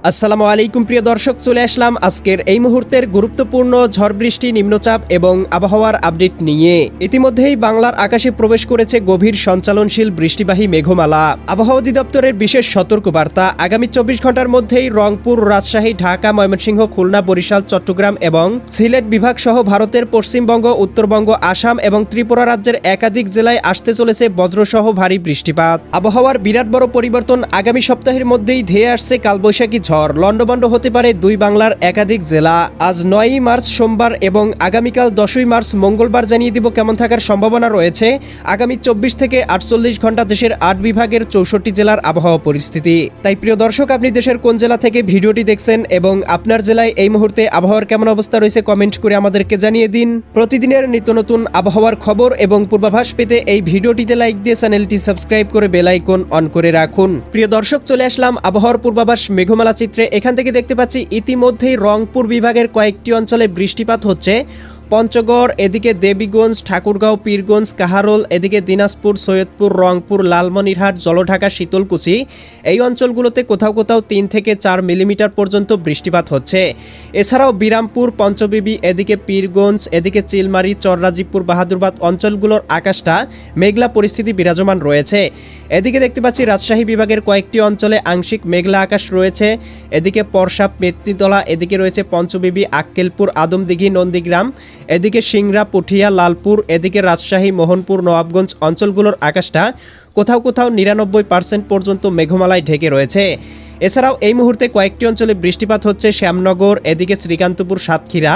আসসালামু আলাইকুম প্রিয় দর্শক, চলে আসলাম আজকের এই মুহূর্তের গুরুত্বপূর্ণ ঝড় বৃষ্টি, নিম্নচাপ এবং আবহাওয়ার আপডেট নিয়ে। ইতিমধ্যেই বাংলার আকাশে প্রবেশ করেছে গভীর সঞ্চালনশীল বৃষ্টিবাহী মেঘমালা। আবহাওয়া অধিদপ্তরের বিশেষ সতর্কবার্তা, আগামী 24 ঘন্টার মধ্যেই রংপুর, রাজশাহী, ঢাকা, ময়মনসিংহ, খুলনা, বরিশাল, চট্টগ্রাম এবং সিলেট বিভাগ সহ ভারতের পশ্চিমবঙ্গ, উত্তরবঙ্গ, আসাম এবং ত্রিপুরা রাজ্যের একাধিক জেলায় আসতে চলেছে বজ্রসহ ভারী বৃষ্টিপাত। আবহাওয়ার বিরাট বড় পরিবর্তন, আগামী সপ্তাহের মধ্যেই ধেয়ে আসছে কালবৈশাখী ঝড়। লন্ডভন্ড হতে পারে দুই বাংলার একাধিক জেলা। আজ 9ই মার্চ সোমবার এবং আগামীকাল 10ই মার্চ মঙ্গলবার জানিয়ে দিব কেমন থাকার সম্ভাবনা রয়েছে আগামী 24 থেকে 48 ঘন্টা দেশের 8 বিভাগের 64 জেলার আবহাওয়া পরিস্থিতি। তাই প্রিয় দর্শক, আপনি দেশের কোন জেলা থেকে ভিডিওটি দেখছেন এবং আপনার জেলায় এই মুহূর্তে আবহাওয়ার কেমন অবস্থা রয়েছে কমেন্ট করে আমাদেরকে জানিয়ে দিন। প্রতিদিনের নিত্য নতুন আবহাওয়ার খবর এবং পূর্বাভাস পেতে এই ভিডিওটিতে লাইক দিয়ে চ্যানেলটি সাবস্ক্রাইব করে বেল আইকন অন করে রাখুন। প্রিয় দর্শক, চলে আসলাম আবহাওয়ার পূর্বাভাস মেঘমালা চিত্রে। এখান থেকে দেখতে পাচ্ছি ইতিমধ্যেই রংপুর বিভাগের কয়েকটি অঞ্চলে বৃষ্টিপাত হচ্ছে। পঞ্চগড়, এদিকে দেবীগঞ্জ, ঠাকুরগাঁও, পীরগঞ্জ, কাহারোল, এদিকে দিনাজপুর, সৈয়দপুর, রংপুর, লালমনিরহাট, জলঢাকা, শীতলকুচি, এই অঞ্চলগুলোতে কোথাও কোথাও 3 থেকে 4 মিলিমিটার পর্যন্ত বৃষ্টিপাত হচ্ছে। এছাড়াও বিরামপুর, পঞ্চবিবি, এদিকে পীরগঞ্জ, এদিকে চিলমারি, চররাজীবপুর, বাহাদুরবাদ অঞ্চলগুলোর আকাশটা মেঘলা পরিস্থিতি বিরাজমান রয়েছে। এদিকে দেখতে পাচ্ছি রাজশাহী বিভাগের কয়েকটি অঞ্চলে আংশিক মেঘলা আকাশ রয়েছে। এদিকে পরশাপ, মেত্তিতলা, এদিকে রয়েছে পঞ্চবিবি, আক্কেলপুর, আদমদিঘি, নন্দীগ্রাম, এদিকে সিংড়া, পুঠিয়া, লালপুর, এদিকে রাজশাহী, মোহনপুর, নবাবগঞ্জ অঞ্চলগুলোর আকাশটা কোথাও কোথাও 99% পর্যন্ত মেঘমালায় ঢেকে রয়েছে। এছাড়াও এই মুহূর্তে কয়েকটি অঞ্চলে বৃষ্টিপাত হচ্ছে। শ্যামনগর, এদিকে শ্রীকান্তপুর, সাতক্ষীরা,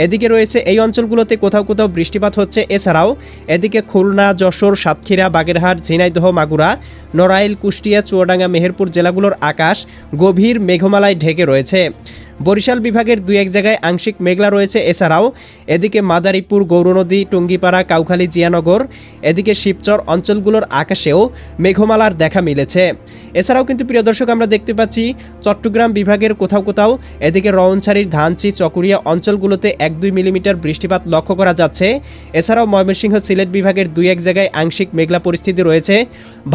এদিকে রয়েছে এই অঞ্চলগুলোতে কোথাও কোথাও বৃষ্টিপাত হচ্ছে। এছাড়াও এদিকে খুলনা, যশোর, সাতক্ষীরা, বাগেরহাট, ঝিনাইদহ, মাগুরা, নড়াইল, কুষ্টিয়া, চুয়াডাঙ্গা, মেহেরপুর জেলাগুলোর আকাশ গভীর মেঘমালায় ঢেকে রয়েছে। বরিশাল বিভাগের 2-1 জায়গায় আংশিক মেঘলা রয়েছে। এছাড়াও এদিকে মাদারীপুর, গৌরনদী, টুঙ্গিপাড়া, কাউখালী, জিয়ানগর, এদিকে শিবচর অঞ্চলগুলোর আকাশেও মেঘমালার দেখা মিলেছে। এছাড়াও কিন্তু প্রিয় দর্শক, আমরা দেখতে পাচ্ছি চট্টগ্রাম বিভাগের কোথাও কোথাও, এদিকে রওনছাড়ির ধানচি, চকরিয়া অঞ্চলগুলোতে 1-2 মিলিমিটার বৃষ্টিপাত লক্ষ্য করা যাচ্ছে। এছাড়াও ময়মনসিংহ, সিলেট বিভাগের 2-1 জায়গায় আংশিক মেঘলা পরিস্থিতি রয়েছে।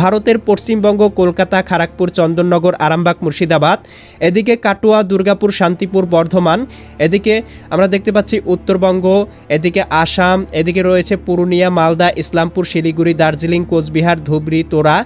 ভারতের পশ্চিমবঙ্গ, কলকাতা, খড়গপুর, চন্দননগর, আরামবাগ, মুর্শিদাবাদ, এদিকে কাটোয়া, দুর্গাপুর, শান্তিপুর, বর্ধমান, এদিকে আমরা দেখতে পাচ্ছি উত্তরবঙ্গ, এদিকে আসাম, এদিকে রয়েছে পুরুলিয়া, মালদা, ইসলামপুর, শিলিগুড়ি, দার্জিলিং, কোচবিহার, ধুবড়ী, তোরা,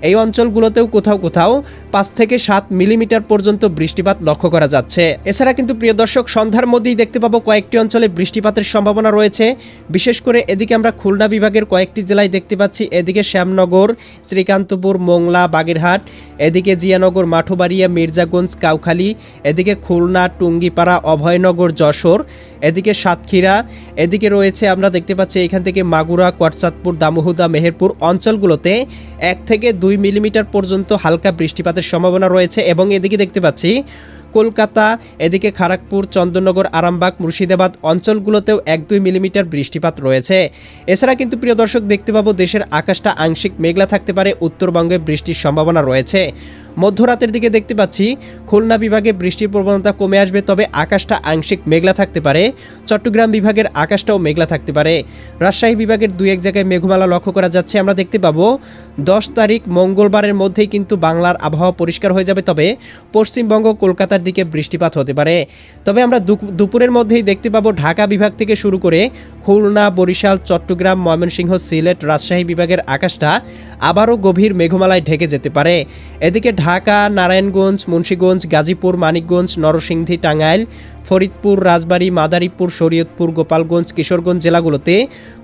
এই অঞ্চলগুলোতেও কোথাও কোথাও 5 থেকে 7 মিলিমিটার পর্যন্ত বৃষ্টিপাত লক্ষ্য করা যাচ্ছে। এছাড়া কিন্তু প্রিয় দর্শক, সন্ধ্যার মধ্যেই দেখতে পাবো কয়েকটি অঞ্চলে বৃষ্টিপাতের সম্ভাবনা রয়েছে। বিশেষ করে এদিকে আমরা খুলনা বিভাগের কয়েকটি জেলায় দেখতে পাচ্ছি, এদিকে শ্যামনগর, শ্রীকান্তপুর, মোংলা, বাগেরহাট, এদিকে জিয়ানগর, মাঠবাড়িয়া, মির্জাগঞ্জ, কাউখালী, এদিকে খুলনা, টুঙ্গিপাড়া, অভয়নগর, যশোর, এদিকে সাতক্ষীরা, এদিকে রয়েছে আমরা দেখতে পাচ্ছি এখান থেকে মাগুরা, কোটচাঁদপুর, দামোহদা, মেহেরপুর অঞ্চলগুলোতে 1 থেকে 2 মিলিমিটার পর্যন্ত হালকা বৃষ্টিপাতের সম্ভাবনা রয়েছে। এবং এদিকে দেখতে পাচ্ছি কলকাতা, এদিকে খড়গপুর, চন্দননগর, আরামবাগ, মুর্শিদাবাদ অঞ্চলগুলোতেও 1-2 মিলিমিটার বৃষ্টিপাত রয়েছে। এছাড়া কিন্তু প্রিয় দর্শক, দেখতে পাবো দেশের আকাশটা আংশিক মেঘলা থাকতে পারে, উত্তরবঙ্গে বৃষ্টির সম্ভাবনা রয়েছে। মধ্যরাতের দিকে দেখতে পাচ্ছি খুলনা বিভাগে বৃষ্টির প্রবণতা কমে আসবে, তবে আকাশটা আংশিক মেঘলা থাকতে পারে। চট্টগ্রাম বিভাগের আকাশটাও মেঘলা থাকতে পারে। রাজশাহী বিভাগের 2-1 জায়গায় মেঘমালা লক্ষ্য করা যাচ্ছে। আমরা দেখতে পাবো 10 তারিখ মঙ্গলবারের মধ্যেই কিন্তু বাংলার আবহাওয়া পরিষ্কার হয়ে যাবে, তবে পশ্চিমবঙ্গ, কলকাতার দিকে বৃষ্টিপাত হতে পারে। তবে আমরা দুপুরের মধ্যেই দেখতে পাবো ঢাকা বিভাগ থেকে শুরু করে খুলনা, বরিশাল, চট্টগ্রাম, ময়মনসিংহ, সিলেট, রাজশাহী বিভাগের আকাশটা আবারও গভীর মেঘমালায় ঢেকে যেতে পারে। এদিকে ঢাকা, নারায়ণগঞ্জ, মুন্সিগঞ্জ, গাজীপুর, মানিকগঞ্জ, নরসিংদী, টাঙ্গাইল, ফরিদপুর, রাজবাড়ী, মাদারীপুর, শরীয়তপুর, গোপালগঞ্জ, কিশোরগঞ্জ জেলাগুলোতে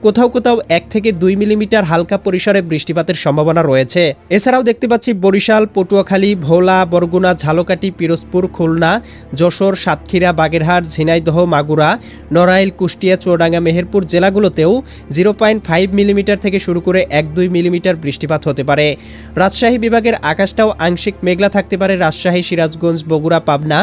কোথাও কোথাও 1 থেকে 2 মিলিমিটার হালকা পরিসরে বৃষ্টিপাতের সম্ভাবনা রয়েছে। এছাড়াও দেখতে পাচ্ছি বরিশাল, পটুয়াখালী, ভোলা, বরগুনা, ঝালকাঠি, পিরোজপুর, খুলনা, যশোর, সাতক্ষীরা, বাগেরহাট, ঝিনাইদহ, মাগুরা, নড়াইল, কুষ্টিয়া, চুয়াডাঙ্গা, মেহেরপুর জেলাগুলোতেও 0.5 মিলিমিটার থেকে শুরু করে 1-2 মিলিমিটার বৃষ্টিপাত হতে পারে। রাজশাহী বিভাগের আকাশটাও আংশিক মেঘলা থাকতে পারে। রাজশাহী, সিরাজগঞ্জ, বগুড়া, পাবনা,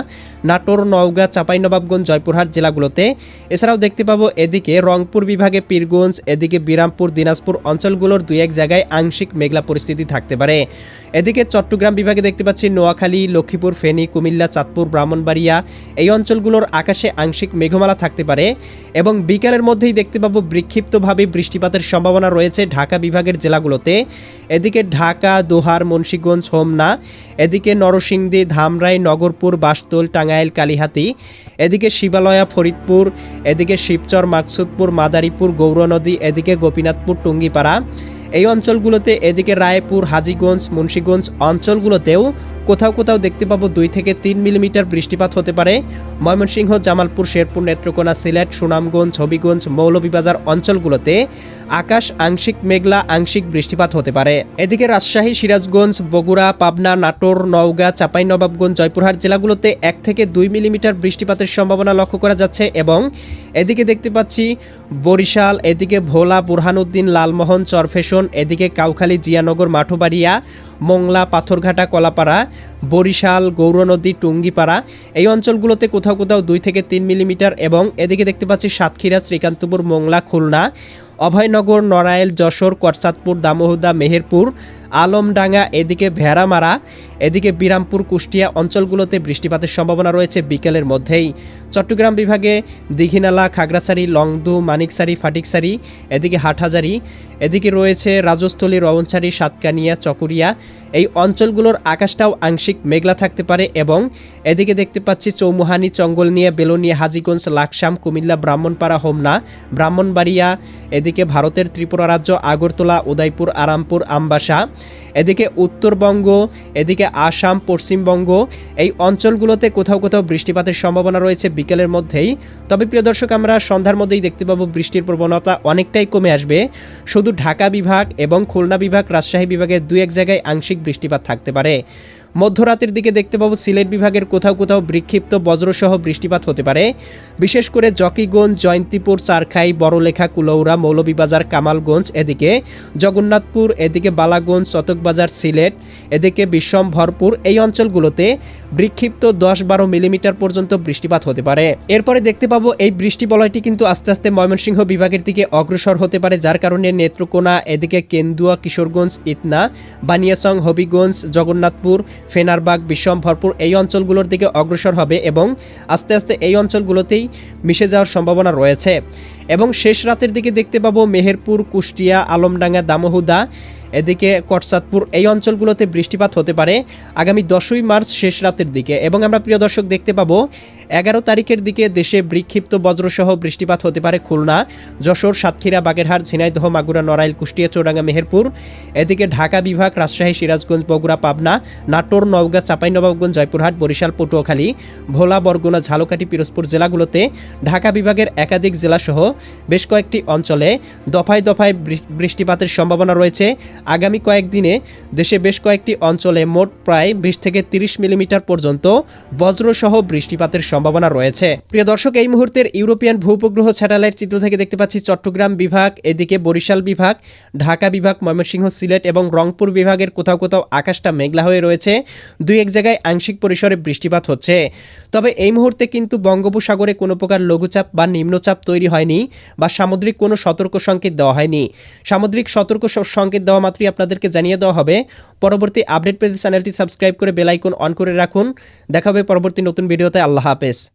নাটোর, নওগাঁ, চাঁপাইনবাবগঞ্জ, জয়পুরহাট জেলাগুলোতে। এছাড়াও দেখতে পাবো এদিকে রংপুর বিভাগে পীরগঞ্জ, এদিকে বিরামপুর, দিনাজপুর অঞ্চলগুলোর 2-1 জায়গায় আংশিক মেঘলা পরিস্থিতি থাকতে পারে। এদিকে চট্টগ্রাম বিভাগে দেখতে পাচ্ছি নোয়াখালী, লক্ষ্মীপুর, ফেনী, কুমিল্লা, চাঁদপুর, ব্রাহ্মণবাড়িয়া, এই অঞ্চলগুলোর আকাশে আংশিক মেঘমালা থাকতে পারে। এবং বিকালের মধ্যেই দেখতে পাবো বিক্ষিপ্তভাবে বৃষ্টিপাতের সম্ভাবনা রয়েছে ঢাকা বিভাগের জেলাগুলোতে। এদিকে ঢাকা, দোহার, মুন্সিগঞ্জ, হোমনা, এদিকে নরসিংদী, ধামরাই, নগরপুর, বাসতোল, টাঙ্গাইল, কালিহাতী, এদিকে শিবালয়া, ফরিদপুর, এদিকে শিবচর, মাকসুদপুর, মাদারীপুর, গৌরনদী, এদিকে গোপীনাথপুর, টুঙ্গিপাড়া এই অঞ্চলগুলোতে, এদিকে রায়পুর, হাজীগঞ্জ, মুন্সিগঞ্জ অঞ্চলগুলোতেও কোথাও কোথাও দেখতে পাবো 2 থেকে 3 মিলিমিটার বৃষ্টিপাত হতে পারে। ময়মনসিংহ, জামালপুর, শেরপুর, নেত্রকোনা, সিলেট, সুনামগঞ্জ, হবিগঞ্জ, মৌলভীবাজার অঞ্চলগুলোতে আকাশ আংশিক মেঘলা, আংশিক বৃষ্টিপাত হতে পারে। এদিকে রাজশাহী, সিরাজগঞ্জ, বগুড়া, পাবনা, নাটোর, নওগাঁ, চাঁপাইনবাবগঞ্জ, জয়পুরহাট জেলাগুলোতে 1 থেকে 2 মিলিমিটার বৃষ্টিপাতের সম্ভাবনা লক্ষ্য করা যাচ্ছে। এবং এদিকে দেখতে পাচ্ছি বরিশাল, এদিকে ভোলা, বুরহানুদ্দিন, লালমোহন, চরফেশন, এদিকে কাউখালী, জিয়ানগর, মাঠুবাড়িয়া, মোংলা, পাথরঘাটা, কলাপাড়া, বরিশাল, গৌরনদী, টুঙ্গিপাড়া এই অঞ্চলগুলোতে কোথাও কোথাও 2 থেকে 3 মিলিমিটার। এবং এদিকে দেখতে পাচ্ছি সাতক্ষীরা, শ্রীকান্তপুর, মোংলা, খুলনা, অভয়নগর, নড়াইল, যশোর, করচাঁদপুর, দামোহদা, মেহেরপুর, আলমডাঙ্গা, এদিকে ভেড়ামারা, এদিকে বিরামপুর, কুষ্টিয়া অঞ্চলগুলোতে বৃষ্টিপাতের সম্ভাবনা রয়েছে বিকেলের মধ্যেই। চট্টগ্রাম বিভাগে দীঘিনালা, খাগড়াছড়ি, লংদু, মানিকছড়ি, ফাটিকছড়ি, এদিকে হাটহাজারি, এদিকে রয়েছে রাজস্থলী, রওনছড়ি, সাতকানিয়া, চকরিয়া এই অঞ্চলগুলোর আকাশটাও আংশিক মেঘলা থাকতে পারে। এবং এদিকে দেখতে পাচ্ছি চৌমুহানি, চঙ্গলনিয়া, বেলোনিয়া, হাজীগঞ্জ, লাকসাম, কুমিল্লা, ব্রাহ্মণপাড়া, হোমনা, ব্রাহ্মণবাড়িয়া, এদিকে ভারতের ত্রিপুরা রাজ্য, আগরতলা, উদয়পুর, আরামপুর, আমবাসা, এদিকে উত্তরবঙ্গ, এদিকে আসাম, পশ্চিমবঙ্গ এই অঞ্চলগুলোতে কোথাও কোথাও বৃষ্টিপাতের সম্ভাবনা রয়েছে বিকেলের মধ্যেই। তবে প্রিয় দর্শক, আমরা সন্ধ্যার মধ্যেই দেখতে পাবো বৃষ্টির প্রবণতা অনেকটাই কমে আসবে। শুধু ঢাকা বিভাগ এবং খুলনা বিভাগ, রাজশাহী বিভাগের 2-1 জায়গায় আংশিক বৃষ্টিপাত থাকতে পারে। মধ্যরাতের দিকে দেখতে পাবো সিলেট বিভাগের কোথাও কোথাও বিক্ষিপ্ত বজ্রসহ বৃষ্টিপাত হতে পারে। বিশেষ করে জকিগঞ্জ, জয়ন্তীপুর, চারখাই, বড়লেখা, কুলৌরা, মৌলভীবাজার, কামালগঞ্জ, এদিকে জগন্নাথপুর, এদিকে বালাগঞ্জ, চতকবাজার, সিলেট, এদিকে বিশ্বম্ভরপুর এই অঞ্চলগুলোতে বিক্ষিপ্ত 10-12 মিলিমিটার পর্যন্ত বৃষ্টিপাত হতে পারে। এরপরে দেখতে পাবো এই বৃষ্টি বলয়টি কিন্তু আস্তে আস্তে ময়মনসিংহ বিভাগের দিকে অগ্রসর হতে পারে, যার কারণে নেত্রকোনা, এদিকে কেন্দুয়া, কিশোরগঞ্জ, ইতনা, বানিয়াচং, হবিগঞ্জ, জগন্নাথপুর, ফেনারবাগ, বিশ্বম্ভরপুর এই অঞ্চলগুলোর দিকে অগ্রসর হবে এবং আস্তে আস্তে এই অঞ্চলগুলোতেই মিশে যাওয়ার সম্ভাবনা রয়েছে। এবং শেষ রাতের দিকে দেখতে পাবো মেহেরপুর, কুষ্টিয়া, আলমডাঙ্গা, দামোহদা, এদিকে করচাঁদপুর এই অঞ্চলগুলোতে বৃষ্টিপাত হতে পারে আগামী 10ই মার্চ শেষ রাতের দিকে। এবং আমরা প্রিয় দর্শক দেখতে পাবো 11 তারিখের দিকে দেশে বিক্ষিপ্ত বজ্রসহ বৃষ্টিপাত হতে পারে খুলনা, যশোর, সাতক্ষীরা, বাগেরহাট, ঝিনাইদহ, মাগুরা, নড়াইল, কুষ্টিয়া, চুয়াডাঙ্গা, মেহেরপুর, এদিকে ঢাকা বিভাগ, রাজশাহী, সিরাজগঞ্জ, বগুড়া, পাবনা, নাটোর, নওগাঁ, চাঁপাইনবাবগঞ্জ, জয়পুরহাট, বরিশাল, পটুয়াখালী, ভোলা, বরগুনা, ঝালকাঠি, পিরোজপুর জেলাগুলোতে, ঢাকা বিভাগের একাধিক জেলাসহ বেশ কয়েকটি অঞ্চলে দফায় দফায় বৃষ্টিপাতের সম্ভাবনা রয়েছে। আগামী কয়েকদিনে দেশে বেশ কয়েকটি অঞ্চলে মোট প্রায় 20 থেকে 30 মিলিমিটার পর্যন্ত বজ্রসহ বৃষ্টিপাতের সম্ভাবনা রয়েছে। প্রিয় দর্শক, এই মুহূর্তের ইউরোপিয়ান ভূপগ্রহ স্যাটেলাইট চিত্র থেকে দেখতে পাচ্ছি চট্টগ্রাম বিভাগ, এদিকে বরিশাল বিভাগ, ঢাকা বিভাগ, ময়মনসিংহ, সিলেট এবং রংপুর বিভাগের কোথাও কোথাও আকাশটা মেঘলা হয়ে রয়েছে। 2-1 জায়গায় আংশিক পরিসরে বৃষ্টিপাত হচ্ছে। তবে এই মুহূর্তে কিন্তু বঙ্গোপসাগরে কোনো প্রকার লঘুচাপ বা নিম্নচাপ তৈরি হয়নি বা সামুদ্রিক কোনো সতর্ক সংকেত দেওয়া হয়নি। সামুদ্রিক সতর্ক সংকেত দেওয়া মাত্রই আপনাদেরকে জানিয়ে দেওয়া হবে। পরবর্তী আপডেট পেতে চ্যানেলটি সাবস্ক্রাইব করে বেল আইকন অন করে রাখুন। দেখা হবে পরবর্তী নতুন ভিডিওতে। আল্লাহ হাফেজ।